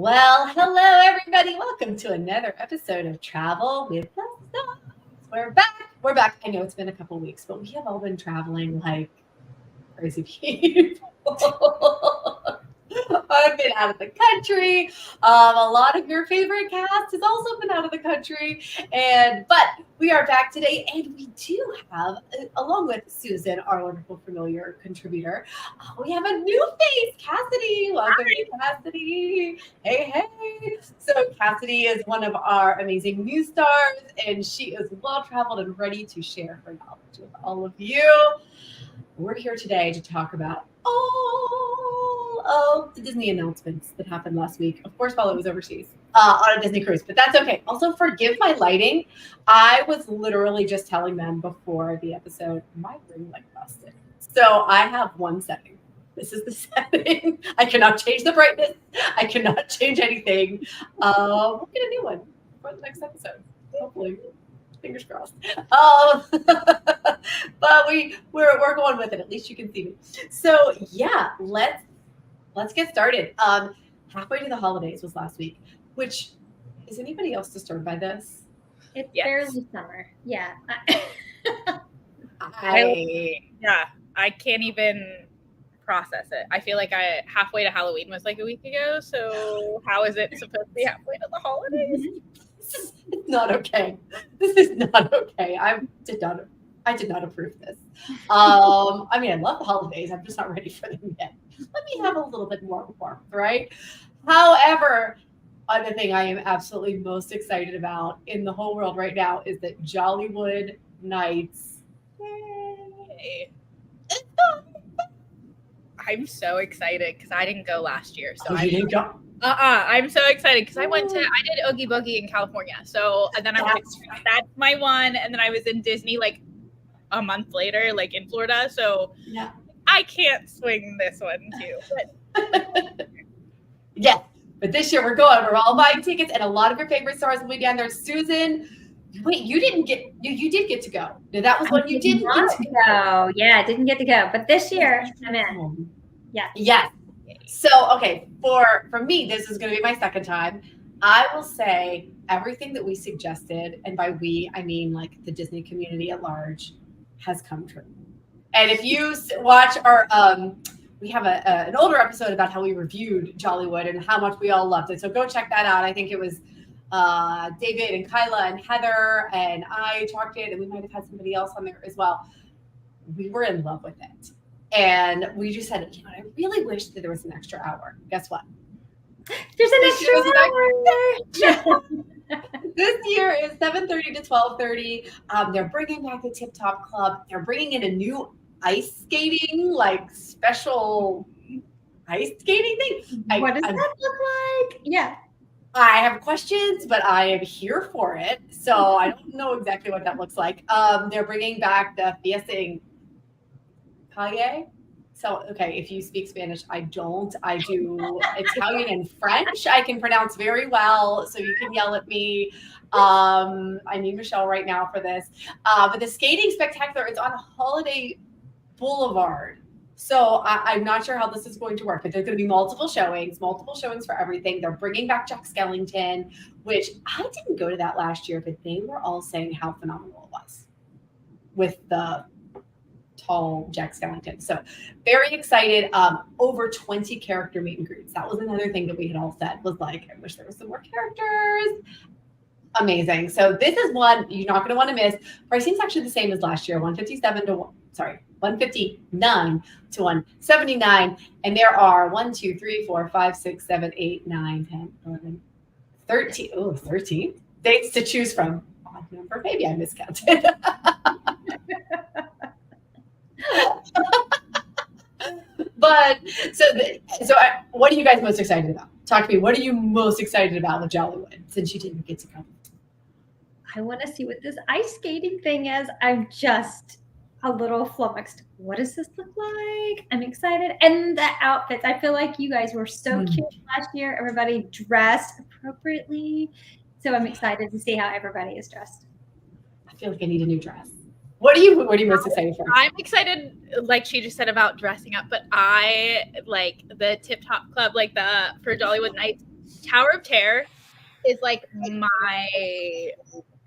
Well, hello everybody. Welcome to another episode of Travel with the Stars. We're back. We're back. I know it's been a couple weeks, but we have all been traveling like crazy people. I've been out of the country. A lot of your favorite cast has also been out of the country, but we are back today, and we do have, along with Susan, our wonderful familiar contributor, we have a new face, Cassidy. Welcome, Cassidy. Hey, hey. So Cassidy is one of our amazing new stars, and she is well traveled and ready to share her knowledge with all of you. We're here today to talk about all of the Disney announcements that happened last week. Of course, while I was overseas on a Disney cruise, but that's okay. Also, forgive my lighting. I was literally just telling them before the episode, my ring light busted. So I have one setting. This is the setting. I cannot change the brightness. I cannot change anything. We'll get a new one for the next episode, hopefully. Fingers crossed. But we're going with it. At least you can see me. So yeah, let's get started. Halfway to the holidays was last week. Which, is anybody else disturbed by this? It's barely summer. Yeah. I can't even process it. I feel like halfway to Halloween was like a week ago. So how is it supposed to be halfway to the holidays? It's not okay. This is not okay. I did not approve this. I mean, I love the holidays. I'm just not ready for them yet. Let me have a little bit more warmth, right? However, the thing I am absolutely most excited about in the whole world right now is that Jollywood Nights. Yay. I'm so excited because I didn't go last year. So you didn't go? I'm so excited because I did Oogie Boogie in California. So, and then I was like, that's my one. And then I was in Disney like a month later, like in Florida. So yeah, I can't swing this one too. But yeah, but this year we're going. We're all buying tickets, and a lot of your favorite stars will be down there. Susan, wait, you did get to go. No, that was when you didn't get to go. Yeah, I didn't get to go. But this year, I'm in. Yeah. Yes. So, okay, for me, this is going to be my second time. I will say everything that we suggested, and by we, I mean like the Disney community at large, has come true. And if you watch our, we have an older episode about how we reviewed Jollywood and how much we all loved it. So go check that out. I think it was David and Kyla and Heather and I talked it, and we might have had somebody else on there as well. We were in love with it. And we just said, I really wish that there was an extra hour. Guess what? There's an extra hour. This year is 7:30 to 12:30. They're bringing back the Tip Top Club. They're bringing in a new ice skating, like special ice skating thing. What does that look like? Yeah. I have questions, but I am here for it. So I don't know exactly what that looks like. They're bringing back the Fiesta Calle. So, okay, if you speak Spanish, I don't. I do Italian and French. I can pronounce very well, so you can yell at me. I need Michelle right now for this. But the skating spectacular, it's on Holiday Boulevard. So I'm not sure how this is going to work, but there's going to be multiple showings for everything. They're bringing back Jack Skellington, which I didn't go to that last year, but they were all saying how phenomenal it was with the tall Jack Skellington. So very excited. Over 20 character meet and greets. That was another thing that we had all said was like, I wish there was some more characters. Amazing. So this is one you're not going to want to miss. Pricing is actually the same as last year, 159 to 179. And there are 1, 2, 3, 4, 5, 6, 7, 8, 9, 10, 11, 13. Oh, 13 dates to choose from. Odd number. Maybe I miscounted. But what are you guys most excited about? Talk to me. What are you most excited about with Jollywood since you didn't get to come? I want to see what this ice skating thing is. I'm just a little flummoxed. What does this look like? I'm excited. And the outfits. I feel like you guys were so cute last year. Everybody dressed appropriately. So I'm excited to see how everybody is dressed. I feel like I need a new dress. What are you most excited for? I'm excited, like she just said, about dressing up, but I like the Tip Top Club, like for Jollywood Nights, Tower of Terror is like my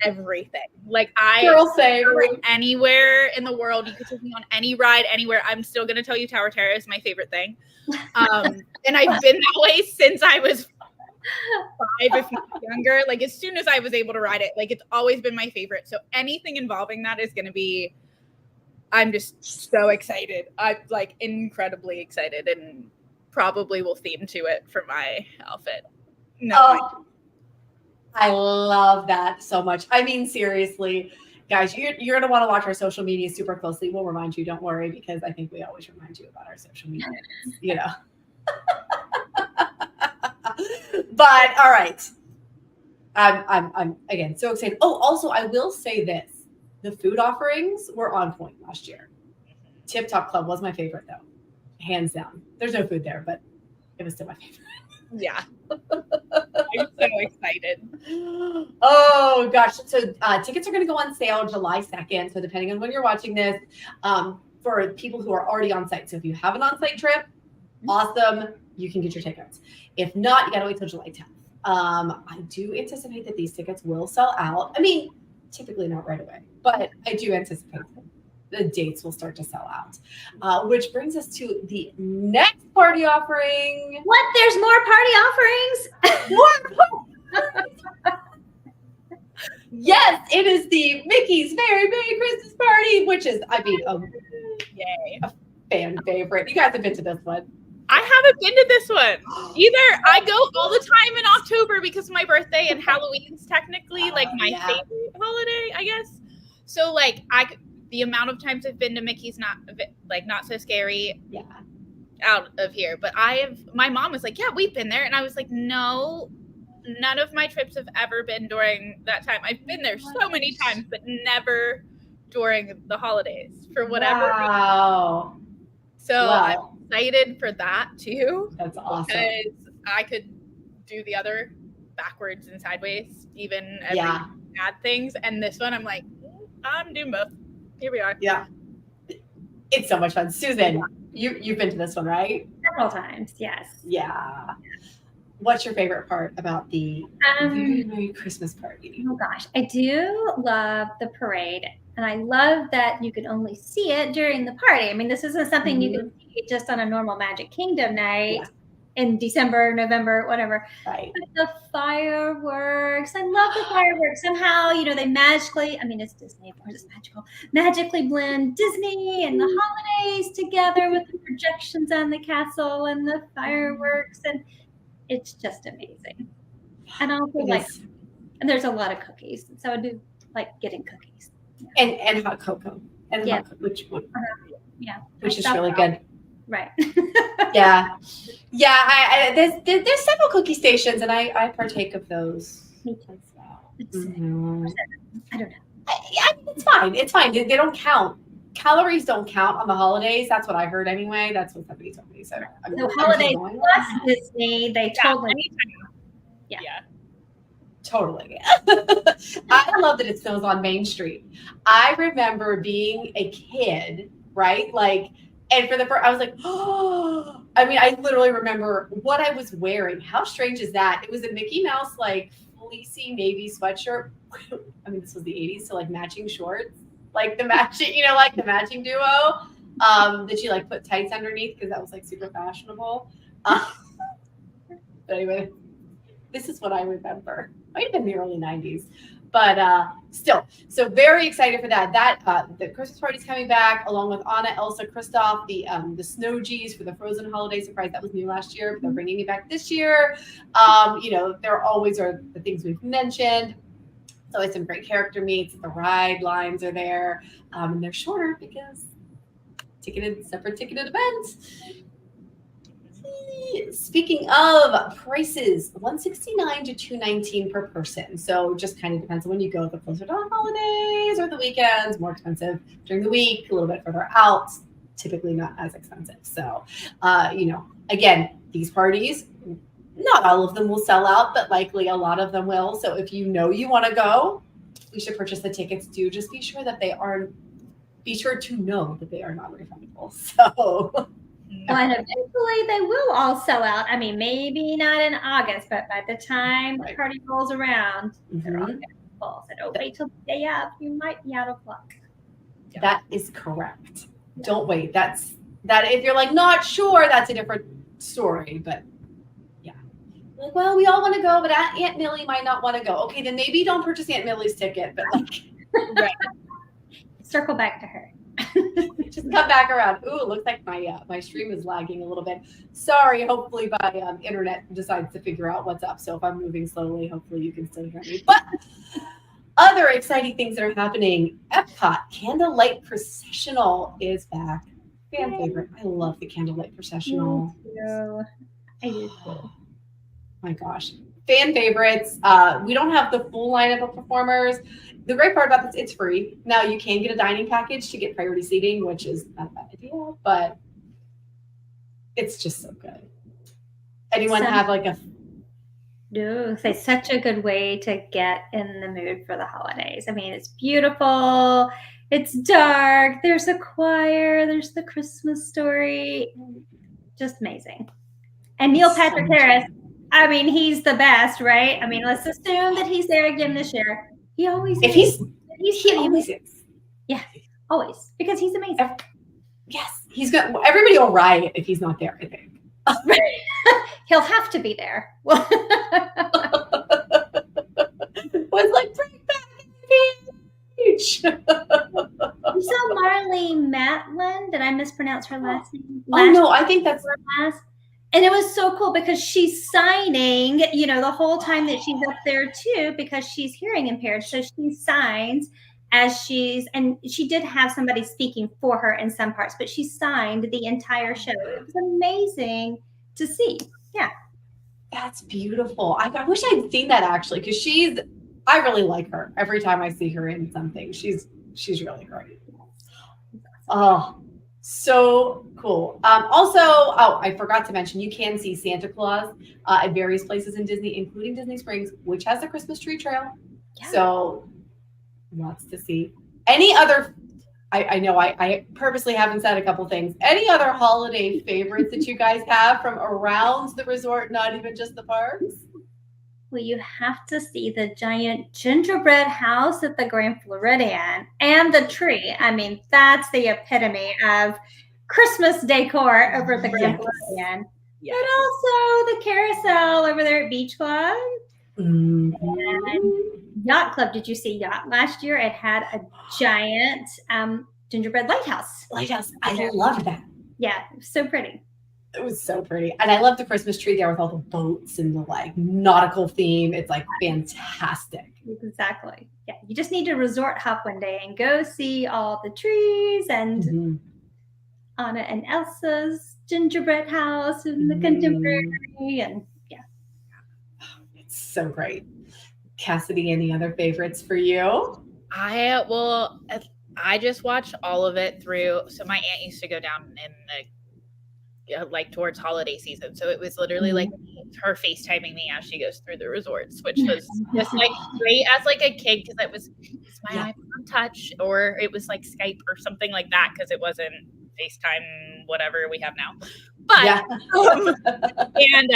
everything. Like Girl, same. Anywhere in the world, you could take me on any ride anywhere. I'm still gonna tell you Tower of Terror is my favorite thing. And I've been that way since I was 5, if not younger. Like as soon as I was able to ride it, like it's always been my favorite. So anything involving that is gonna be. I'm just so excited. I'm like incredibly excited, and probably will theme to it for my outfit. No. Oh, I love that so much. I mean, seriously, guys, you're going to want to watch our social media super closely. We'll remind you, don't worry, because I think we always remind you about our social media, you know. But all right. I'm again so excited. Oh, also, I will say this. The food offerings were on point last year. Tip Top Club was my favorite, though. Hands down. There's no food there, but it was still my favorite. Yeah. I'm so excited. Oh gosh. So tickets are going to go on sale July 2nd. So depending on when you're watching this, for people who are already on site. So if you have an on-site trip, awesome, you can get your tickets. If not, you got to wait till July 10th. I do anticipate that these tickets will sell out. I mean, typically not right away, but I do anticipate the dates will start to sell out, which brings us to the next party offering. What? There's more party offerings? Yes, it is the Mickey's Very Merry Christmas Party, which is, I mean, Yay. a fan favorite. You guys have been to this one. I haven't been to this one either. I go all the time in October because of my birthday, and Halloween's technically like my favorite holiday, I guess. So like the amount of times I've been to Mickey's not so scary. Yeah. Out of here, but my mom was like, yeah, we've been there, and I was like, no, none of my trips have ever been during that time. I've been there so many times, but never during the holidays for whatever Wow. reason. So I'm excited for that too. That's awesome. Because I could do the other backwards and sideways, even every bad things. And this one, I'm like, I'm doing both. Here we are. Yeah. It's so much fun. Susan, you've been to this one, right? Several times, yes. Yeah. What's your favorite part about the Very Merry Christmas Party? Oh gosh, I do love the parade, and I love that you can only see it during the party. I mean, this isn't something you can see just on a normal Magic Kingdom night in December, November, whatever. Right. But the fireworks, I love the fireworks. Somehow, they magically, I mean, it's Disney, of course it's magical, magically blend Disney and the holidays together with the projections on the castle and the fireworks, and it's just amazing. And also and there's a lot of cookies, so I do like getting cookies. And hot cocoa. And hot cocoa, which is really good. Right. Yeah. There's several cookie stations, and I partake of those. Me too. Mm-hmm. I don't know. I mean, it's fine. It's fine. They don't count. Calories don't count on the holidays. That's what I heard anyway. That's what somebody told me. So holidays plus Disney, they totally. Yeah. Totally. I love that it snows on Main Street. I remember being a kid, right? And for the first, I was like, oh, I mean, I literally remember what I was wearing. How strange is that? It was a Mickey Mouse, fleecy navy sweatshirt. I mean, this was the 80s, so matching shorts, the matching, the matching duo that you put tights underneath because that was super fashionable. But anyway, this is what I remember. Might have been the early 90s. But still, so very excited for that. The Christmas party's coming back, along with Anna, Elsa, Kristoff, the Snow G's for the Frozen holiday surprise. That was new last year, but they're bringing it back this year. There always are the things we've mentioned. It's always some great character meets. The ride lines are there, and they're shorter because separate ticketed events. Speaking of prices, $169 to $219 per person. So just kind of depends on when you go. The closer to the holidays or the weekends, more expensive during the week, a little bit further out, typically not as expensive. So, again, these parties, not all of them will sell out, but likely a lot of them will. So if you want to go, we should purchase the tickets too. Just be sure to know that they are non-refundable. So Well, and eventually they will all sell out. I mean, maybe not in August, but by the time the party rolls around, they're all going to be full. So don't wait till the day of. You might be out of luck. That is correct. Don't wait. That if you're like not sure, that's a different story. But yeah, like, well, we all want to go, but Aunt Millie might not want to go. Okay, then maybe don't purchase Aunt Millie's ticket, but like, Right. Circle back to her. just come back around. Ooh, it looks like my stream is lagging a little bit. Sorry. Hopefully my internet decides to figure out what's up. So if I'm moving slowly, hopefully you can still hear me. But other exciting things that are happening. Epcot Candlelight Processional is back. Fan favorite. I love the Candlelight Processional. I do too. My gosh. Fan favorites. We don't have the full lineup of performers. The great part about this, it's free. Now you can get a dining package to get priority seating, which is not a bad idea, but it's just so good. Anyone have like a No, it's such a good way to get in the mood for the holidays. I mean, it's beautiful. It's dark. There's a choir. There's the Christmas story. Just amazing. And Neil Patrick Harris, I mean, he's the best, right? I mean, let's assume that he's there again this year. He always is. He always is. Yeah, always. Because he's amazing. Yes. He's got everybody will riot if he's not there, I think. He'll have to be there. Was like bring back the beach. You saw Marley Matlin. Did I mispronounce her last name? No, I think that's last. And it was so cool because she's signing, the whole time that she's up there too, because she's hearing impaired. So she signs and she did have somebody speaking for her in some parts, but she signed the entire show. It was amazing to see. Yeah. That's beautiful. I wish I'd seen that actually, because I really like her. Every time I see her in something, she's really great. Oh, so cool. Also, I forgot to mention, you can see Santa Claus at various places in Disney, including Disney Springs, which has a Christmas tree trail. Yeah. So lots to see. Any other, I know I purposely haven't said a couple things. Any other holiday favorites that you guys have from around the resort, not even just the parks? Well, you have to see the giant gingerbread house at the Grand Floridian and the tree. I mean, that's the epitome of Christmas decor over at the Grand Floridian. Yes. But also the carousel over there at Beach Club. Mm-hmm. And Yacht Club. Did you see Yacht last year? It had a giant gingerbread lighthouse. I love that. Yeah, it was so pretty. It was so pretty. And I love the Christmas tree there with all the boats and the like nautical theme. It's like fantastic. Exactly. Yeah. You just need to resort hop one day and go see all the trees and Anna and Elsa's gingerbread house and the contemporary and yeah. It's so great. Cassidy, any other favorites for you? I just watched all of it through. So my aunt used to go down in the like towards holiday season, so it was literally like her FaceTiming me as she goes through the resorts, which was just like great as like a kid, because it was my iPhone Touch, or it was like Skype or something like that, because it wasn't FaceTime whatever we have now, but and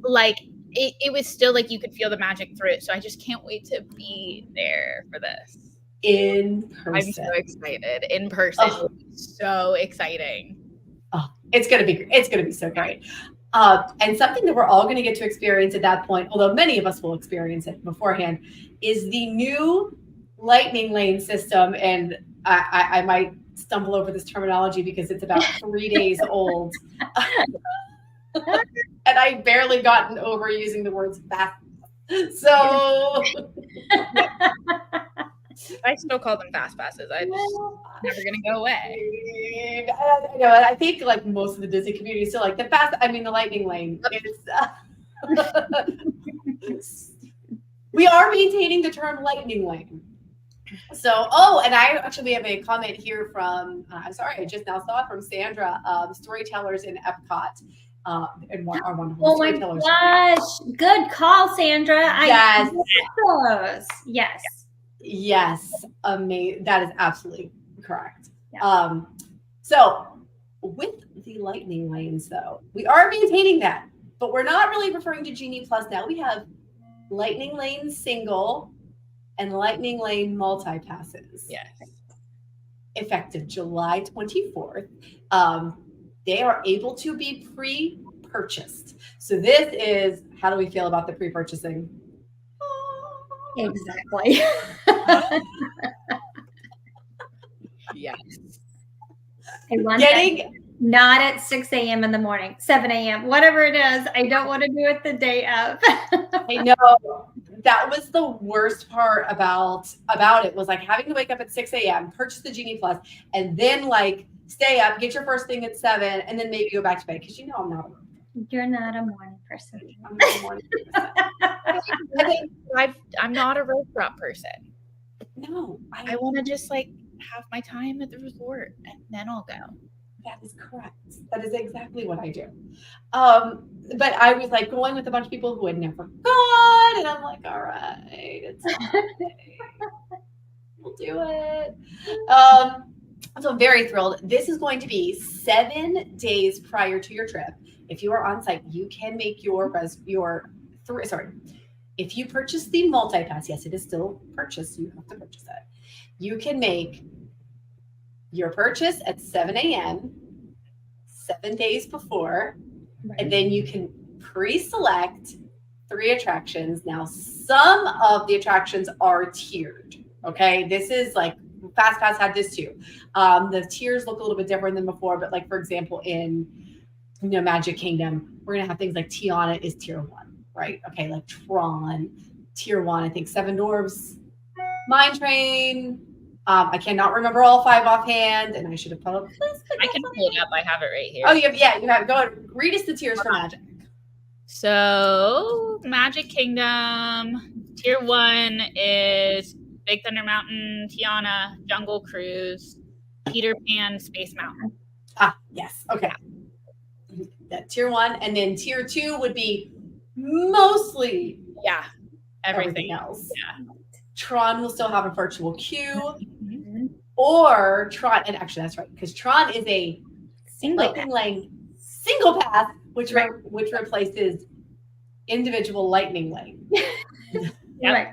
like it was still like you could feel the magic through it. So I just can't wait to be there for this in person. I'm so excited in person. It'll be so exciting. Oh, it's gonna be so great. And something that we're all gonna get to experience at that point, although many of us will experience it beforehand, is the new lightning lane system. And I might stumble over this terminology because it's about 3 days old. And I've barely gotten over using the words fast. So I still call them fast passes. Never gonna go away. I think like most of the Disney community still like the lightning lane. We are maintaining the term lightning lane. So, and we have a comment here from, I just now saw it from Sandra, storytellers in Epcot. And our wonderful storytellers. Oh my gosh. Good call, Sandra. Yes. Yes. Yes, amazing. That is absolutely correct. Yeah. So with the lightning lanes, though. We are maintaining that, but we're not really referring to Genie Plus now. We have Lightning Lane Single and Lightning Lane Multi Passes. Yes. Effective July 24th. They are able to be pre-purchased. So this is, how do we feel about the pre-purchasing? Exactly. Yes. I want Getting that. Not at 6 a.m. in the morning, 7 a.m., whatever it is. I don't want to do it the day of. I know that was the worst part about it, was like having to wake up at 6 a.m., purchase the Genie Plus, and then like stay up, get your first thing at 7, and then maybe go back to bed, because I'm not a You're not a morning person. I'm not a morning person. I think I'm not a restaurant person. No, I want to just like have my time at the resort and then I'll go. That is correct. That is exactly what I do. But I was like going with a bunch of people who had never gone, and I'm like, all right, it's okay. We'll do it. So I'm very thrilled. This is going to be 7 days prior to your trip. If you are on site, you can make if you purchase the multi-pass, yes, it is still purchased. You have to purchase it. You can make your purchase at 7 a.m. 7 days before, and then you can pre-select 3 attractions. Now, some of the attractions are tiered. Okay, this is like Fast Pass had this too. The tiers look a little bit different than before, but like for example, in Magic Kingdom, we're gonna have things like Tiana is tier 1, right? Okay, like Tron, tier 1. I think Seven Dwarfs, Mine Train. I cannot remember all 5 offhand, and I should have put up. I can pull it up. I have it right here. Oh, you have. Go ahead. Read us the tiers for Magic. So Magic Kingdom tier 1 is Big Thunder Mountain, Tiana, Jungle Cruise, Peter Pan, Space Mountain. Ah, yes. Okay. That tier 1, and then tier 2 would be mostly everything else. Yeah. Tron will still have a virtual queue, or Tron, and actually that's right, because Tron is a Lightning Lane single pass, which replaces individual Lightning Lane. Right.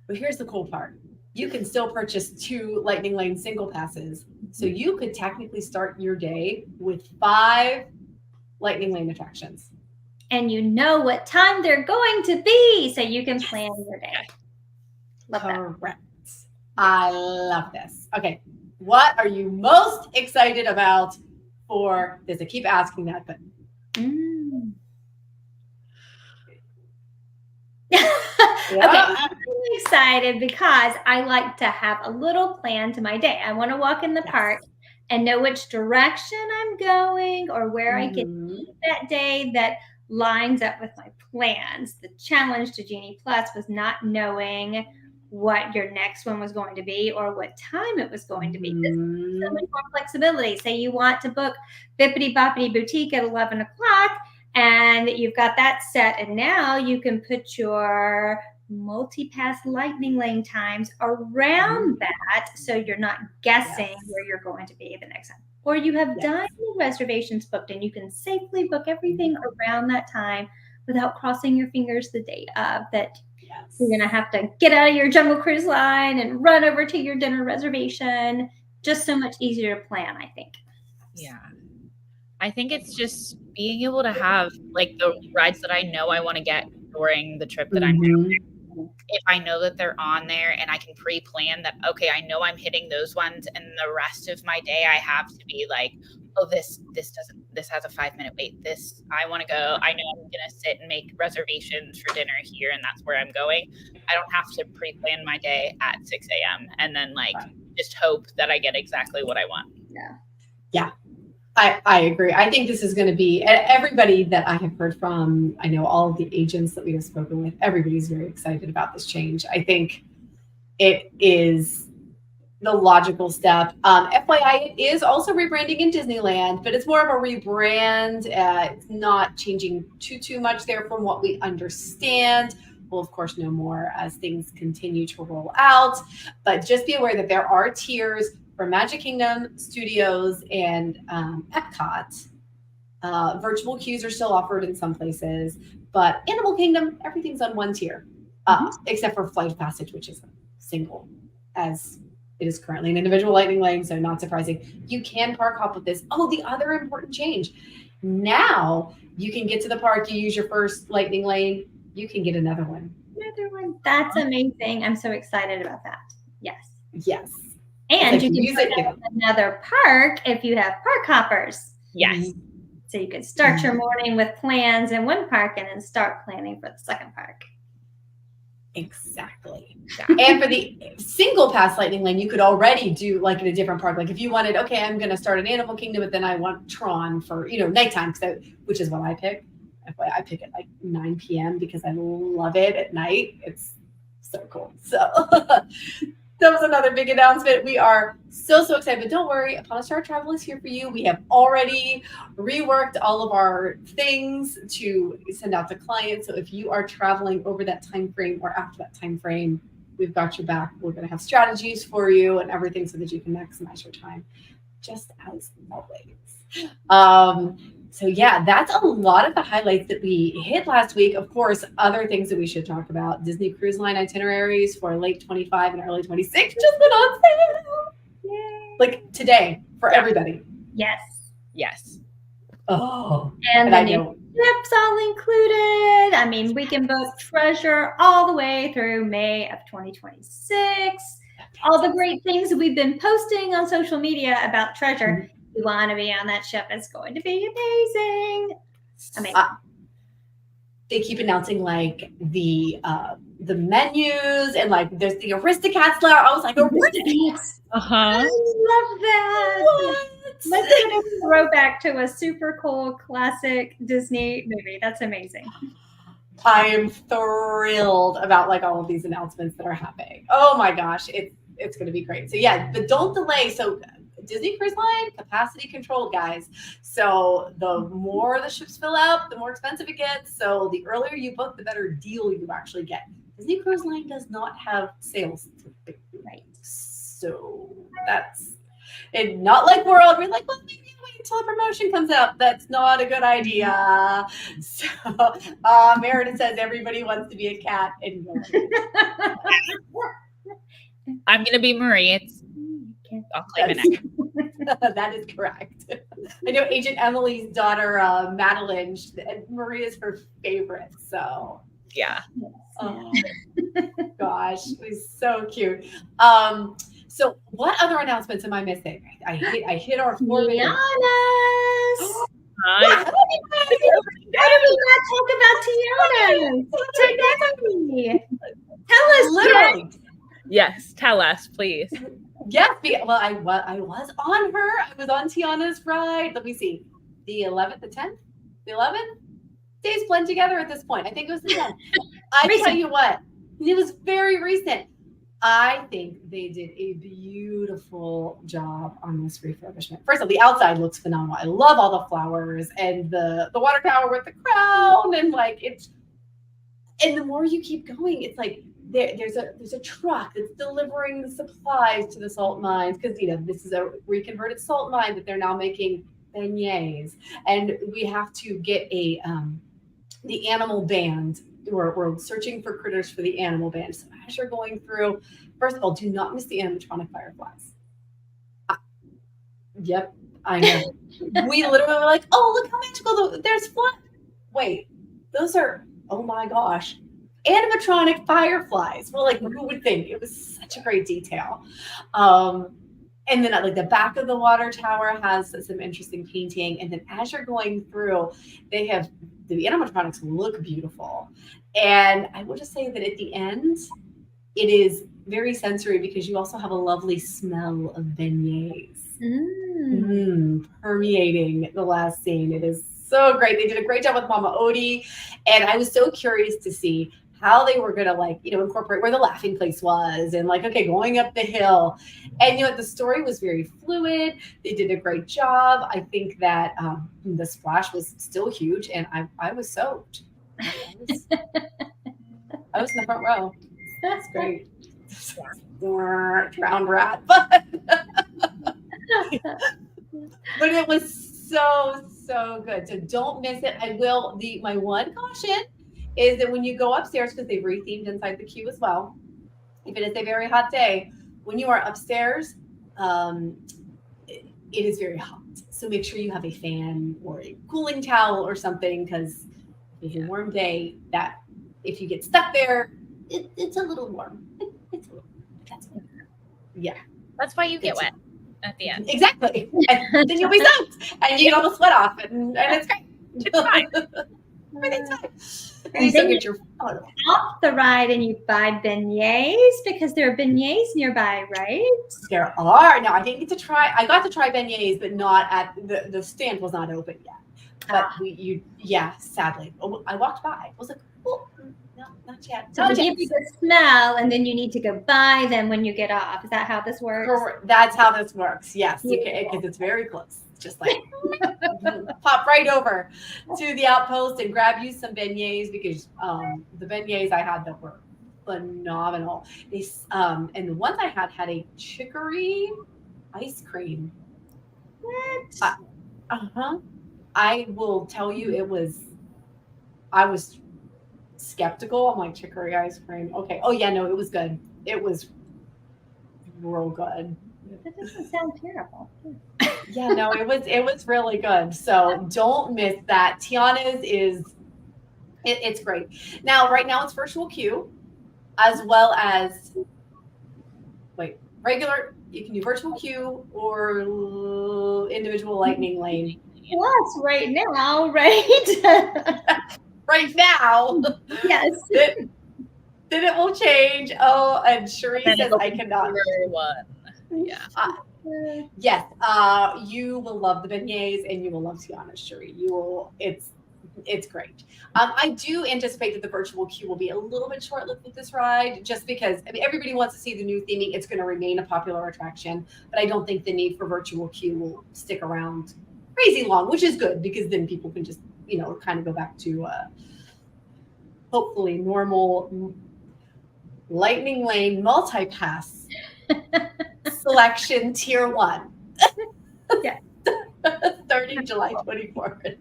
But here's the cool part. You can still purchase 2 Lightning Lane single passes. So you could technically start your day with 5 Lightning Lane attractions. And you know what time they're going to be, so you can plan your day. Love Correct. I love this. Okay. What are you most excited about for this? I keep asking that, but Okay, I'm really excited because I like to have a little plan to my day. I want to walk in the park and know which direction I'm going or where I can eat that day that lines up with my plans. The challenge to Genie Plus was not knowing what your next one was going to be or what time it was going to be. This is so much more flexibility. Say you want to book Bippity Boppity Boutique at 11 o'clock and you've got that set, and now you can put your multi-pass Lightning Lane times around that so you're not guessing where you're going to be the next time. Or you have dining reservations booked and you can safely book everything around that time without crossing your fingers the day of that you're going to have to get out of your Jungle Cruise line and run over to your dinner reservation. Just so much easier to plan, I think. Yeah. I think it's just being able to have like the rides that I know I want to get during the trip that I'm doing. If I know that they're on there and I can pre-plan that, okay, I know I'm hitting those ones, and the rest of my day I have to be like, oh, this has a 5-minute wait. This, I want to go. I know I'm going to sit and make reservations for dinner here, and that's where I'm going. I don't have to pre-plan my day at 6 a.m. and then just hope that I get exactly what I want. Yeah. I agree. I think this is going to be, everybody that I have heard from, I know all of the agents that we have spoken with, everybody's very excited about this change. I think it is the logical step. FYI, it is also rebranding in Disneyland, but it's more of a rebrand. It's not changing too much there from what we understand. We'll, of course, know more as things continue to roll out. But just be aware that there are tiers for Magic Kingdom, Studios, and Epcot. Virtual queues are still offered in some places, but Animal Kingdom, everything's on one tier, except for Flight of Passage, which is a single, as it is currently an individual lightning lane, so not surprising. You can park hop with this. Oh, the other important change. Now you can get to the park, you use your first lightning lane, you can get another one. Another one. That's amazing. I'm so excited about that. Yes. Yes. And like you use can it, put up another park if you have park hoppers. Yes. So you could start your morning with plans in one park and then start planning for the second park. Exactly. And for the single pass lightning lane, you could already do like in a different park. Like if you wanted, okay, I'm going to start an Animal Kingdom, but then I want Tron for, nighttime, which is what I pick. I pick at like 9 p.m. because I love it at night. It's so cool. So that was another big announcement. We are so excited, but don't worry, Upon a Star Travel is here for you. We have already reworked all of our things to send out to clients. So if you are traveling over that time frame or after that time frame, we've got your back. We're going to have strategies for you and everything so that you can maximize your time, just as always. So yeah, that's a lot of the highlights that we hit last week. Of course, other things that we should talk about. Disney Cruise Line itineraries for late 25 and early 26 just went on sale. Yay. Like today for everybody. Yes. Yes. Oh, And I the new know. trips all included. I mean, we can book Treasure all the way through May of 2026. All the great things we've been posting on social media about Treasure. You want to be on that ship. It's going to be amazing. Amazing. They keep announcing like the menus and like there's the Aristocats flower. I was like, Aristocats. I love that. What? Let's get a throwback to a super cool classic Disney movie. That's amazing. I am thrilled about like all of these announcements that are happening. Oh my gosh, it's going to be great. So yeah, but don't delay. So Disney Cruise Line, capacity controlled, guys. So the more the ships fill out, the more expensive it gets. So the earlier you book, the better deal you actually get. Disney Cruise Line does not have sales. Right. So that's it. Not like World. We're like, well, maybe wait until a promotion comes out. That's not a good idea. So Meredith says everybody wants to be a cat. And I'm going to be Marie. I'll claim it. That is correct. I know Agent Emily's daughter, Madeline, Maria's her favorite. So Yeah. oh gosh, it was so cute. So what other announcements am I missing? I hit our 4 minutes. How did we not talk about Tiana today? Tell us, Literally. Yes. Tell us, please. Yes, well, I was on her. I was on Tiana's ride. Let me see. The 11th, the 10th, the 11th? Days blend together at this point. I think it was the 10th. I tell you what, it was very recent. I think they did a beautiful job on this refurbishment. First of all, the outside looks phenomenal. I love all the flowers and the water tower with the crown and like it's. And the more you keep going, it's like there's a truck that's delivering supplies to the salt mines because this is a reconverted salt mine that they're now making beignets, and we have to get the animal band. We're searching for critters for the animal band. So as you're going through, first of all, do not miss the animatronic fireflies. Yep, I know. We literally were like, oh, look how magical there's fly. Wait, those are, oh my gosh, animatronic fireflies. Well, like who would think? It was such a great detail. And then like the back of the water tower has some interesting painting. And then as you're going through, they have the animatronics look beautiful. And I will just say that at the end, it is very sensory because you also have a lovely smell of beignets permeating the last scene. It is so great. They did a great job with Mama Odie. And I was so curious to see how they were going to incorporate where the laughing place was and going up the hill. And, the story was very fluid. They did a great job. I think that the splash was still huge and I was soaked. I was in the front row. That's great. Drowned rat, but But it was so good. So don't miss it. I will. My one caution is that when you go upstairs, because they've rethemed inside the queue as well, if it is a very hot day, when you are upstairs, it is very hot. So make sure you have a fan or a cooling towel or something, because if it's a warm day, that if you get stuck there, it's a little warm. It's a little. That's yeah. That's why you get wet at the end. Exactly. And then you'll be soaked, and you get all the sweat off, and it's great. It's fine. Everything's fine. And You still then get your photo. off the ride and you buy beignets because there are beignets nearby, right? There are. Now, I didn't get to try. I got to try beignets, but not at the stand was not open yet. But sadly. I walked by. I was like, oh, no, not yet. So they give you the smell, and then you need to go buy them when you get off. Is that how this works? Correct. That's how this works. Yes, because it's very close. Just like pop right over to the outpost and grab you some beignets, because the beignets I had that were phenomenal. And the ones I had a chicory ice cream. What? I will tell you, I was skeptical. I'm like, chicory ice cream. Okay. Oh yeah, no, it was good. It was real good. That doesn't sound terrible. Yeah, no, it was really good. So don't miss that. Tiana's it's great. Now, right now it's virtual queue, as well as regular. You can do virtual queue or individual lightning lane. Plus, right now, right? Right now. Yes. Then it will change. Oh, and Cherie says I cannot. One. Yeah. Yes. You will love the beignets, and you will love Tiana's, Cherie. You will. It's great. I do anticipate that the virtual queue will be a little bit short-lived with this ride, just because everybody wants to see the new theming. It's going to remain a popular attraction, but I don't think the need for virtual queue will stick around crazy long, which is good, because then people can just kind of go back to hopefully normal lightning lane multi-pass selection tier 1. Yeah. Starting July 24th.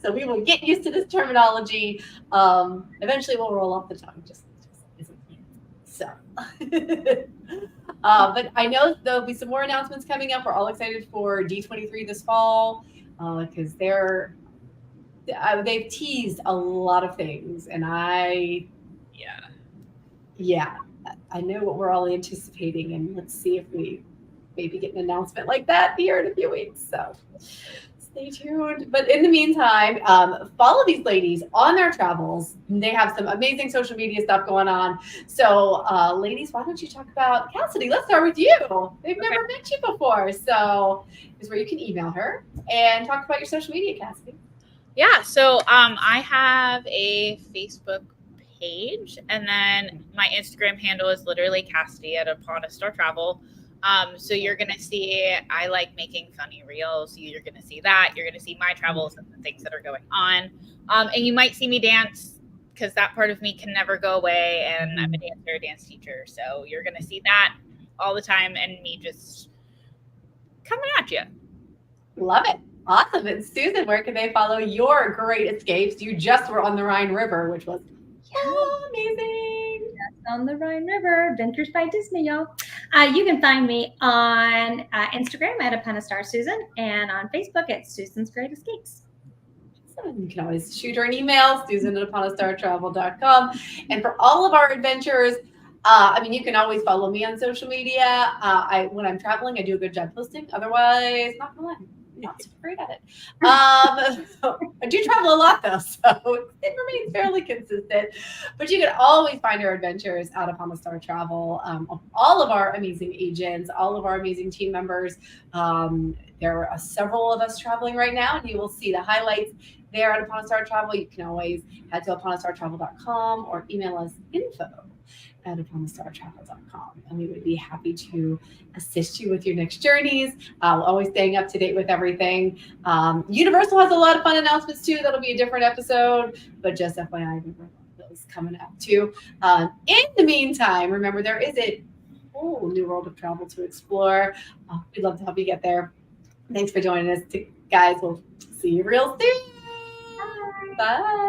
So we will get used to this terminology. Eventually we'll roll off the tongue. Just so. But I know there'll be some more announcements coming up. We're all excited for D23 this fall, because they've teased a lot of things, and I know what we're all anticipating, and let's see if we maybe get an announcement like that here in a few weeks. So stay tuned. But in the meantime, follow these ladies on their travels. They have some amazing social media stuff going on. So ladies, why don't you talk about Cassidy? Let's start with you. They've never met you before. So is where you can email her and talk about your social media, Cassidy. Yeah, so I have a Facebook page, and then my Instagram handle is literally Cassidy at Upon a Star Travel. So you're going to see, I like making funny reels. You're going to see that. You're going to see my travels and the things that are going on. And you might see me dance, because that part of me can never go away. And I'm a dancer, dance teacher. So you're going to see that all the time, and me just coming at you. Love it. Awesome. And Susan, where can they follow your great escapes? You just were on the Rhine River, which was amazing. Yes, on the Rhine River, Adventures by Disney, y'all. You can find me on Instagram at Upon a Star Susan, and on Facebook at Susan's Great Escapes. You can always shoot her an email, susan@uponastartravel.com. And for all of our adventures, you can always follow me on social media. When I'm traveling, I do a good job posting. Otherwise, not gonna lie, not so great at it. So I do travel a lot, though, so it remains fairly consistent. But you can always find our adventures out Upon a Star Travel. All of our amazing agents, all of our amazing team members. There are several of us traveling right now, and you will see the highlights there at Upon a Star Travel. You can always head to uponastartravel.com or email us info@uponastartravel.com, and we would be happy to assist you with your next journeys. Always staying up to date with everything. Universal has a lot of fun announcements too. That'll be a different episode, but just FYI, those coming up too. In the meantime, remember there is a whole new world of travel to explore. We'd love to help you get there. Thanks for joining us, guys. We'll see you real soon. Bye.